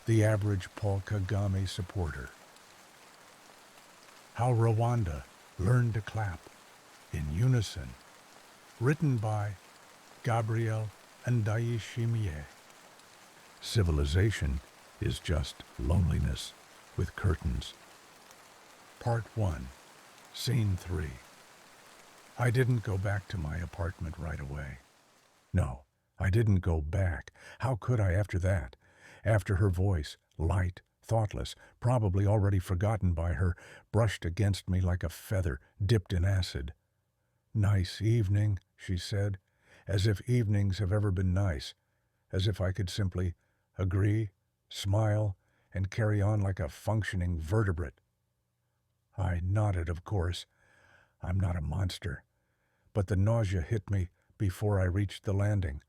the average Paul Kagame supporter. How Rwanda learned to clap in unison. Written by Gabriel Ndayishimiye. Civilization is just loneliness with curtains. Part 1, Scene 3. I didn't go back to my apartment right away. No, I didn't go back. How could I after that? After her voice, light, thoughtless, probably already forgotten by her, brushed against me like a feather dipped in acid. "Nice evening," she said, as if evenings have ever been nice, as if I could simply agree, smile, and carry on like a functioning vertebrate. I nodded, of course. I'm not a monster. But the nausea hit me before I reached the landing.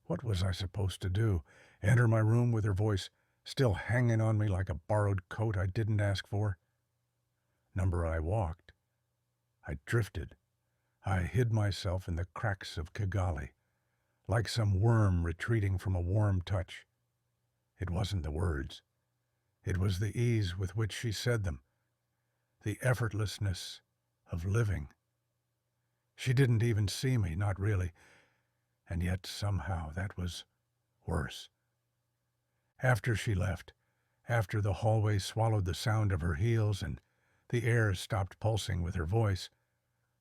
What was I supposed to do? Enter my room with her voice still hanging on me like a borrowed coat I didn't ask for? Number I walked. I drifted. I hid myself in the cracks of Kigali, like some worm retreating from a warm touch. It wasn't the words. It was the ease with which she said them, the effortlessness of living. She didn't even see me, not really, and yet somehow that was worse. After she left, after the hallway swallowed the sound of her heels and the air stopped pulsing with her voice,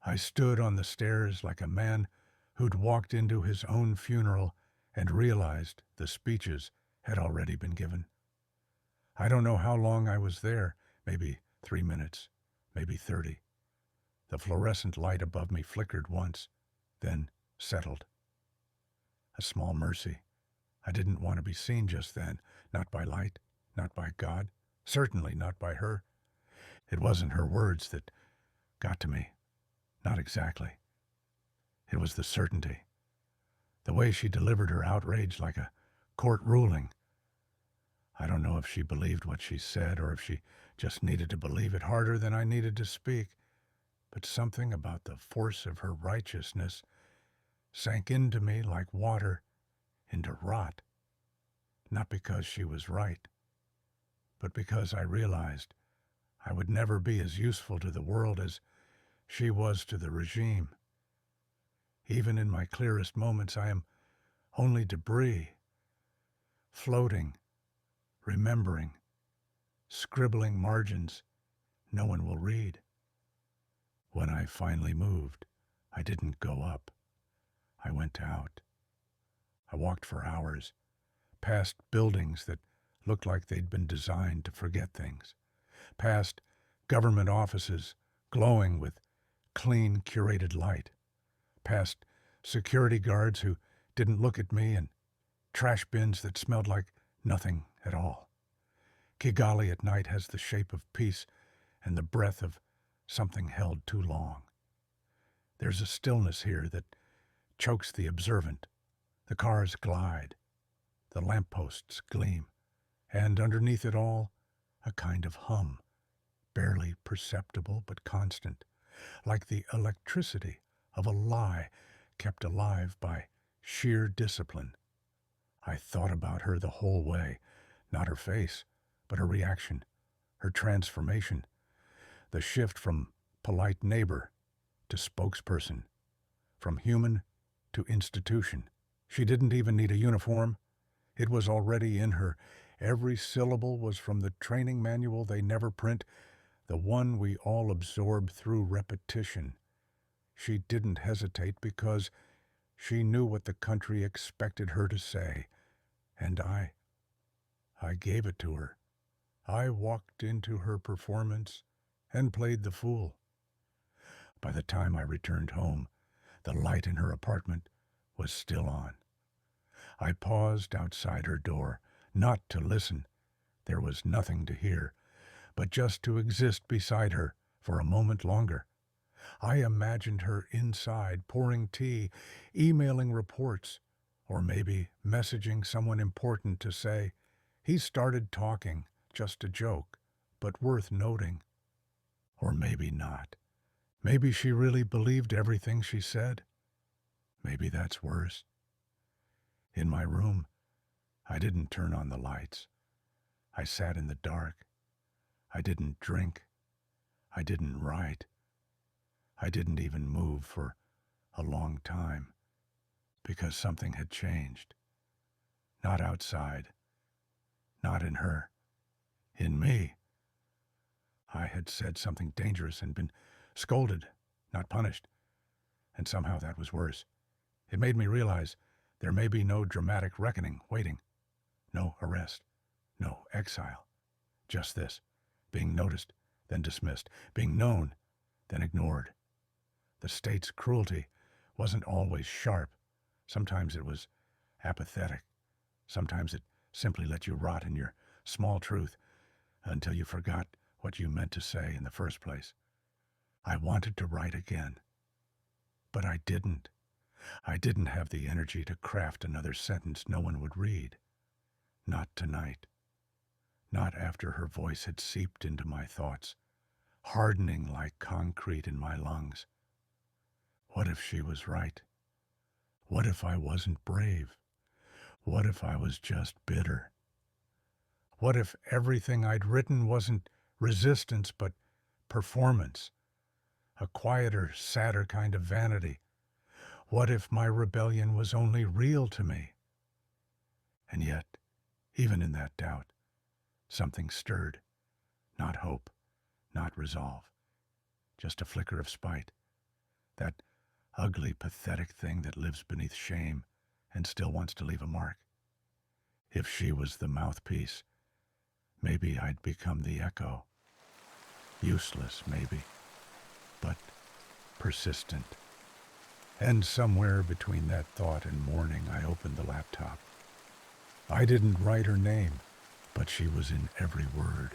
I stood on the stairs like a man who'd walked into his own funeral and realized the speeches had already been given. I don't know how long I was there, maybe 3 minutes, maybe 30. The fluorescent light above me flickered once, then settled. A small mercy. I didn't want to be seen just then, not by light, not by God, certainly not by her. It wasn't her words that got to me. Not exactly. It was the certainty. The way she delivered her outrage like a court ruling. I don't know if she believed what she said or if she just needed to believe it harder than I needed to speak, but something about the force of her righteousness sank into me like water into rot. Not because she was right, but because I realized I would never be as useful to the world as she was to the regime. Even in my clearest moments, I am only debris, floating, remembering, scribbling margins no one will read. When I finally moved, I didn't go up. I went out. I walked for hours, past buildings that looked like they'd been designed to forget things, past government offices glowing with clean, curated light, past security guards who didn't look at me and trash bins that smelled like nothing at all. Kigali at night has the shape of peace and the breath of something held too long. There's a stillness here that chokes the observant. The cars glide, the lampposts gleam, and underneath it all, a kind of hum, barely perceptible but constant, like the electricity of a lie kept alive by sheer discipline. I thought about her the whole way, not her face, but her reaction, her transformation, the shift from polite neighbor to spokesperson, from human to institution. She didn't even need a uniform. It was already in her. Every syllable was from the training manual they never print, the one we all absorb through repetition. She didn't hesitate because she knew what the country expected her to say. And I gave it to her. I walked into her performance and played the fool. By the time I returned home, the light in her apartment was still on. I paused outside her door, not to listen. There was nothing to hear, but just to exist beside her for a moment longer. I imagined her inside, pouring tea, emailing reports, or maybe messaging someone important to say, "He started talking, just a joke, but worth noting." Or maybe not. Maybe she really believed everything she said. Maybe that's worse. In my room, I didn't turn on the lights. I sat in the dark. I didn't drink. I didn't write. I didn't even move for a long time because something had changed. Not outside. Not in her. In me. I had said something dangerous and been scolded, not punished. And somehow that was worse. It made me realize there may be no dramatic reckoning waiting. No arrest. No exile. Just this. Being noticed, then dismissed. Being known, then ignored. The state's cruelty wasn't always sharp. Sometimes it was apathetic. Sometimes it simply let you rot in your small truth until you forgot what you meant to say in the first place. I wanted to write again, but I didn't. I didn't have the energy to craft another sentence no one would read. Not tonight. Not after her voice had seeped into my thoughts, hardening like concrete in my lungs. What if she was right? What if I wasn't brave? What if I was just bitter? What if everything I'd written wasn't resistance but performance? A quieter, sadder kind of vanity. What if my rebellion was only real to me? And yet, even in that doubt, something stirred. Not hope, not resolve. Just a flicker of spite. That ugly, pathetic thing that lives beneath shame and still wants to leave a mark. If she was the mouthpiece, maybe I'd become the echo. Useless, maybe, but persistent. And somewhere between that thought and morning, I opened the laptop. I didn't write her name, but she was in every word.